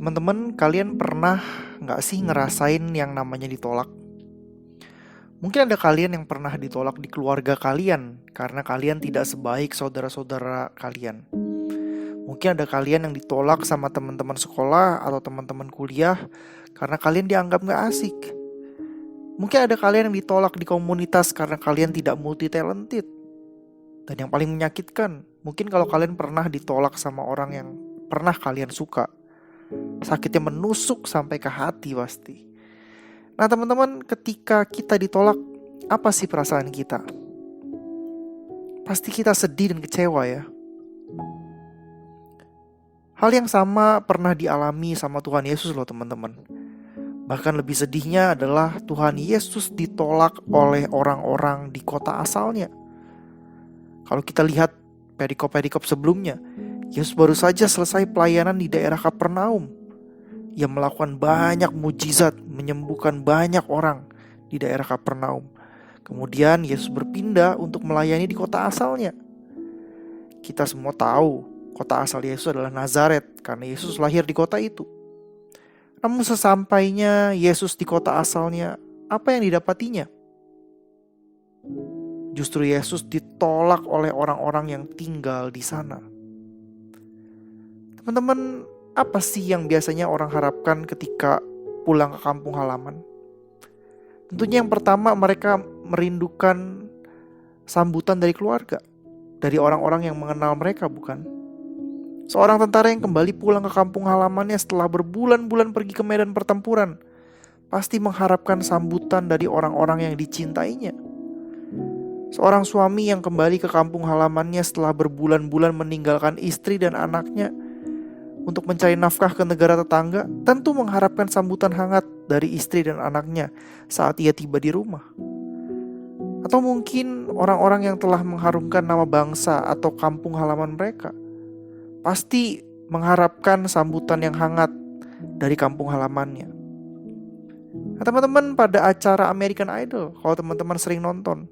Teman-teman, kalian pernah nggak sih ngerasain yang namanya ditolak? Mungkin ada kalian yang pernah ditolak di keluarga kalian karena kalian tidak sebaik saudara-saudara kalian. Mungkin ada kalian yang ditolak sama teman-teman sekolah atau teman-teman kuliah karena kalian dianggap nggak asik. Mungkin ada kalian yang ditolak di komunitas karena kalian tidak multi talented. Dan yang paling menyakitkan, mungkin kalau kalian pernah ditolak sama orang yang pernah kalian suka. Sakitnya menusuk sampai ke hati pasti. Nah teman-teman, ketika kita ditolak, apa sih perasaan kita? Pasti kita sedih dan kecewa ya. Hal yang sama pernah dialami sama Tuhan Yesus loh teman-teman. Bahkan lebih sedihnya adalah Tuhan Yesus ditolak oleh orang-orang di kota asalnya. Kalau kita lihat perikop-perikop sebelumnya, Yesus baru saja selesai pelayanan di daerah Kapernaum. Ia melakukan banyak mujizat, menyembuhkan banyak orang di daerah Kapernaum. Kemudian Yesus berpindah untuk melayani di kota asalnya. Kita semua tahu kota asal Yesus adalah Nazaret karena Yesus lahir di kota itu. Namun sesampainya Yesus di kota asalnya, apa yang didapatinya? Justru Yesus ditolak oleh orang-orang yang tinggal di sana. Teman-teman, apa sih yang biasanya orang harapkan ketika pulang ke kampung halaman? Tentunya yang pertama mereka merindukan sambutan dari keluarga, dari orang-orang yang mengenal mereka, bukan? Seorang tentara yang kembali pulang ke kampung halamannya setelah berbulan-bulan pergi ke medan pertempuran, pasti mengharapkan sambutan dari orang-orang yang dicintainya. Seorang suami yang kembali ke kampung halamannya setelah berbulan-bulan meninggalkan istri dan anaknya untuk mencari nafkah ke negara tetangga, tentu mengharapkan sambutan hangat dari istri dan anaknya saat ia tiba di rumah. Atau mungkin orang-orang yang telah mengharumkan nama bangsa atau kampung halaman mereka, pasti mengharapkan sambutan yang hangat dari kampung halamannya. Nah, teman-teman, pada acara American Idol, kalau teman-teman sering nonton,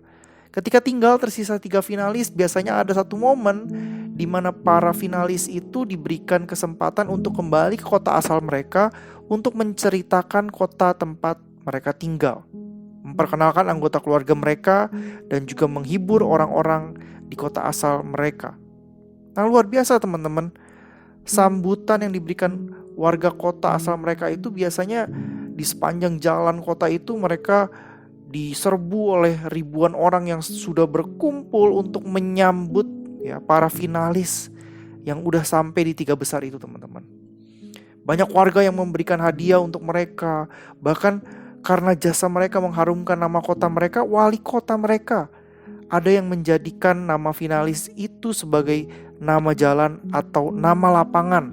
ketika tinggal tersisa 3 finalis, biasanya ada satu momen di mana para finalis itu diberikan kesempatan untuk kembali ke kota asal mereka untuk menceritakan kota tempat mereka tinggal, memperkenalkan anggota keluarga mereka, dan juga menghibur orang-orang di kota asal mereka. Nah, luar biasa teman-teman. Sambutan yang diberikan warga kota asal mereka itu biasanya di sepanjang jalan kota itu mereka diserbu oleh ribuan orang yang sudah berkumpul untuk menyambut ya para finalis yang udah sampai di 3 besar itu teman-teman. Banyak warga yang memberikan hadiah untuk mereka. Bahkan karena jasa mereka mengharumkan nama kota mereka, wali kota mereka ada yang menjadikan nama finalis itu sebagai nama jalan atau nama lapangan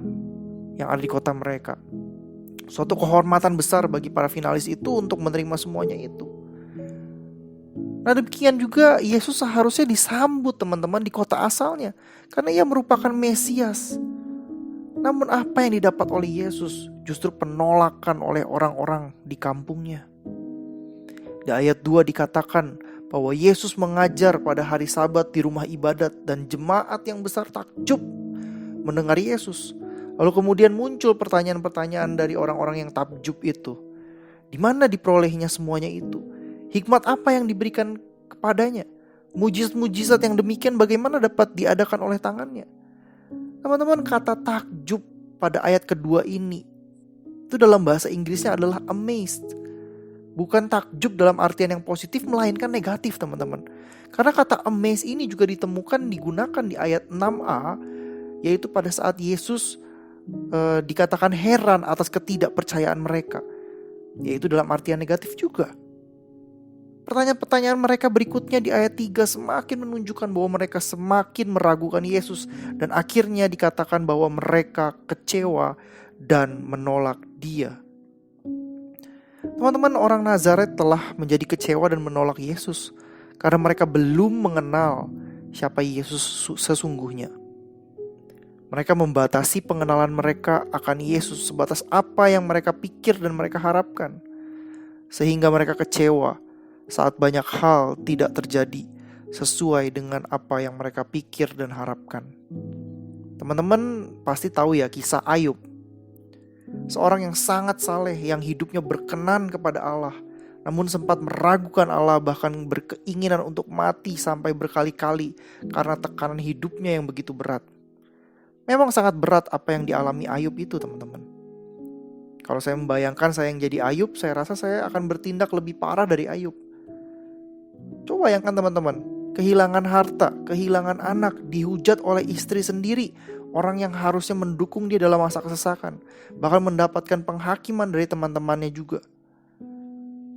yang ada di kota mereka. Suatu kehormatan besar bagi para finalis itu untuk menerima semuanya itu. Nah demikian juga Yesus seharusnya disambut teman-teman di kota asalnya, karena ia merupakan Mesias. Namun apa yang didapat oleh Yesus justru penolakan oleh orang-orang di kampungnya. Di ayat 2 dikatakan bahwa Yesus mengajar pada hari Sabat di rumah ibadat dan jemaat yang besar takjub mendengar Yesus. Lalu kemudian muncul pertanyaan-pertanyaan dari orang-orang yang takjub itu. Di mana diperolehnya semuanya itu? Hikmat apa yang diberikan kepadanya? Mujizat-mujizat yang demikian bagaimana dapat diadakan oleh tangannya? Teman-teman, kata takjub pada ayat kedua ini itu dalam bahasa Inggrisnya adalah amazed. Bukan takjub dalam artian yang positif, melainkan negatif teman-teman. Karena kata amazed ini juga digunakan di ayat 6a, yaitu pada saat Yesus dikatakan heran atas ketidakpercayaan mereka, yaitu dalam artian negatif juga. Pertanyaan-pertanyaan mereka berikutnya di ayat 3 semakin menunjukkan bahwa mereka semakin meragukan Yesus. Dan akhirnya dikatakan bahwa mereka kecewa dan menolak Dia. Teman-teman, orang Nazaret telah menjadi kecewa dan menolak Yesus karena mereka belum mengenal siapa Yesus sesungguhnya. Mereka membatasi pengenalan mereka akan Yesus sebatas apa yang mereka pikir dan mereka harapkan, sehingga mereka kecewa saat banyak hal tidak terjadi sesuai dengan apa yang mereka pikir dan harapkan. Teman-teman pasti tahu ya kisah Ayub. Seorang yang sangat saleh, yang hidupnya berkenan kepada Allah, namun sempat meragukan Allah, bahkan berkeinginan untuk mati sampai berkali-kali karena tekanan hidupnya yang begitu berat. Memang sangat berat apa yang dialami Ayub itu, teman-teman. Kalau saya membayangkan saya yang jadi Ayub, saya rasa saya akan bertindak lebih parah dari Ayub. Coba bayangkan teman-teman, kehilangan harta, kehilangan anak, dihujat oleh istri sendiri, orang yang harusnya mendukung dia dalam masa kesesakan, bahkan mendapatkan penghakiman dari teman-temannya juga.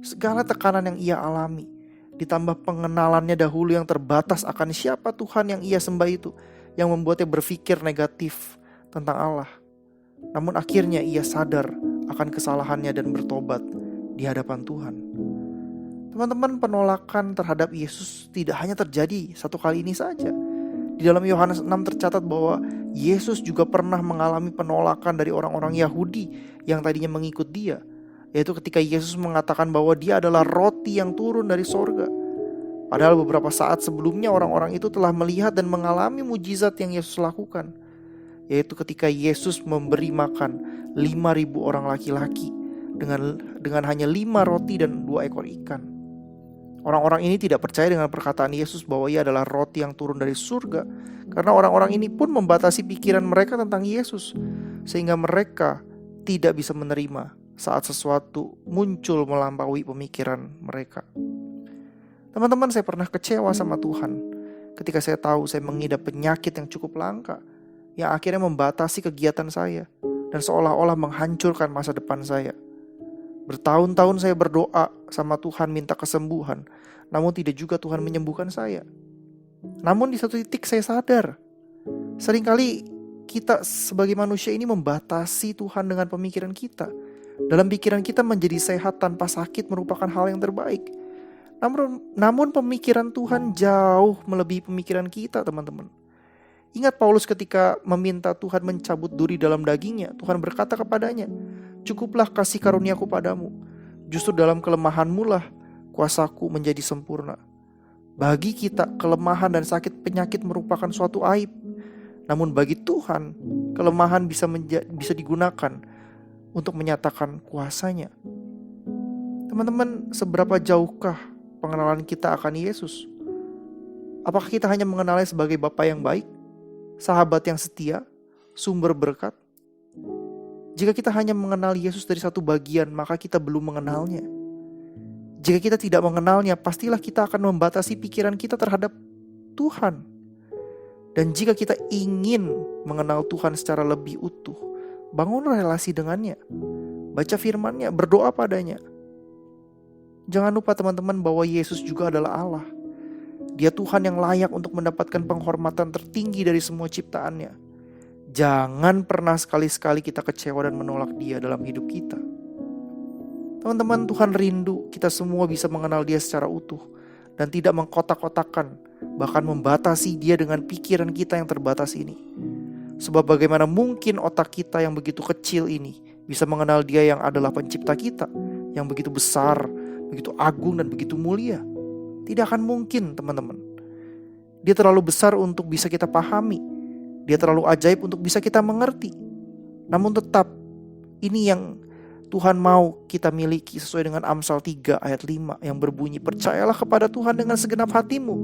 Segala tekanan yang ia alami, ditambah pengenalannya dahulu yang terbatas akan siapa Tuhan yang ia sembah itu, yang membuatnya berpikir negatif tentang Allah. Namun akhirnya ia sadar akan kesalahannya dan bertobat di hadapan Tuhan. Teman-teman, penolakan terhadap Yesus tidak hanya terjadi satu kali ini saja. Di dalam Yohanes 6 tercatat bahwa Yesus juga pernah mengalami penolakan dari orang-orang Yahudi yang tadinya mengikut dia, yaitu ketika Yesus mengatakan bahwa dia adalah roti yang turun dari sorga. Padahal beberapa saat sebelumnya orang-orang itu telah melihat dan mengalami mujizat yang Yesus lakukan, yaitu ketika Yesus memberi makan 5.000 orang laki-laki dengan hanya 5 roti dan 2 ekor ikan. Orang-orang ini tidak percaya dengan perkataan Yesus bahwa ia adalah roti yang turun dari surga, karena orang-orang ini pun membatasi pikiran mereka tentang Yesus, sehingga mereka tidak bisa menerima saat sesuatu muncul melampaui pemikiran mereka. Teman-teman, saya pernah kecewa sama Tuhan ketika saya tahu saya mengidap penyakit yang cukup langka, yang akhirnya membatasi kegiatan saya dan seolah-olah menghancurkan masa depan saya. Bertahun-tahun saya berdoa sama Tuhan minta kesembuhan, namun tidak juga Tuhan menyembuhkan saya. Namun di satu titik saya sadar, seringkali kita sebagai manusia ini membatasi Tuhan dengan pemikiran kita. Dalam pikiran kita menjadi sehat tanpa sakit merupakan hal yang terbaik. Namun pemikiran Tuhan jauh melebihi pemikiran kita, teman-teman. Ingat Paulus ketika meminta Tuhan mencabut duri dalam dagingnya, Tuhan berkata kepadanya, "Cukuplah kasih karuniaku padamu, justru dalam kelemahanmu lah kuasaku menjadi sempurna." Bagi kita, kelemahan dan sakit penyakit merupakan suatu aib. Namun bagi Tuhan, kelemahan bisa digunakan untuk menyatakan kuasanya. Teman-teman, seberapa jauhkah pengenalan kita akan Yesus? Apakah kita hanya mengenalnya sebagai Bapa yang baik, sahabat yang setia, sumber berkat? Jika kita hanya mengenal Yesus dari satu bagian, maka kita belum mengenalnya. Jika kita tidak mengenalnya, pastilah kita akan membatasi pikiran kita terhadap Tuhan. Dan jika kita ingin mengenal Tuhan secara lebih utuh, bangun relasi dengannya, baca firman-Nya, berdoa padanya. Jangan lupa teman-teman bahwa Yesus juga adalah Allah. Dia Tuhan yang layak untuk mendapatkan penghormatan tertinggi dari semua ciptaannya. Jangan pernah sekali-sekali kita kecewa dan menolak Dia dalam hidup kita. Teman-teman, Tuhan rindu kita semua bisa mengenal Dia secara utuh dan tidak mengkotak-kotakan, bahkan membatasi Dia dengan pikiran kita yang terbatas ini. Sebab bagaimana mungkin otak kita yang begitu kecil ini bisa mengenal Dia yang adalah pencipta kita, yang begitu besar, begitu agung dan begitu mulia? Tidak akan mungkin, teman-teman. Dia terlalu besar untuk bisa kita pahami. Dia terlalu ajaib untuk bisa kita mengerti. Namun tetap, ini yang Tuhan mau kita miliki sesuai dengan Amsal 3 ayat 5 yang berbunyi, "Percayalah kepada Tuhan dengan segenap hatimu,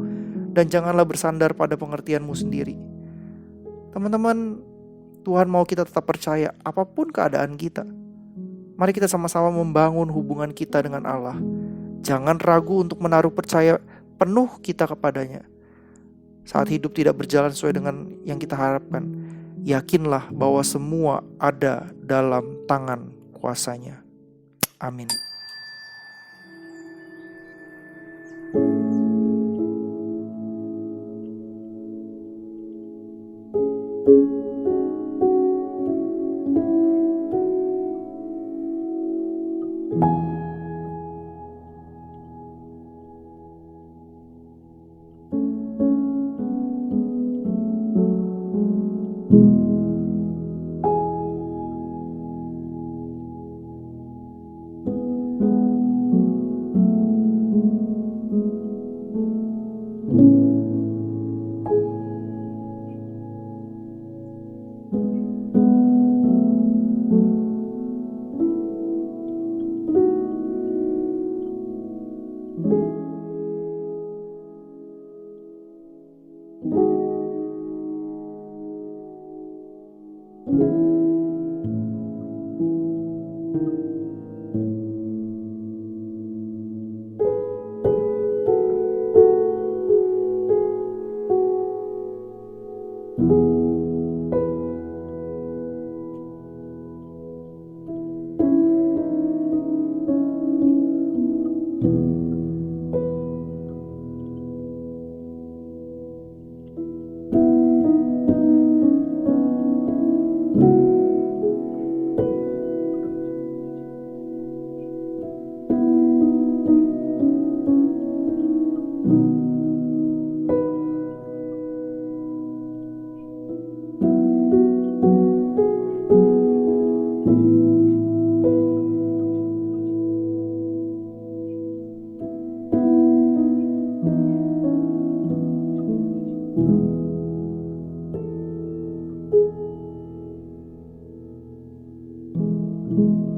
dan janganlah bersandar pada pengertianmu sendiri." Teman-teman, Tuhan mau kita tetap percaya apapun keadaan kita. Mari kita sama-sama membangun hubungan kita dengan Allah. Jangan ragu untuk menaruh percaya penuh kita kepadanya. Saat hidup tidak berjalan sesuai dengan yang kita harapkan, yakinlah bahwa semua ada dalam tangan kuasanya. Amin. thank you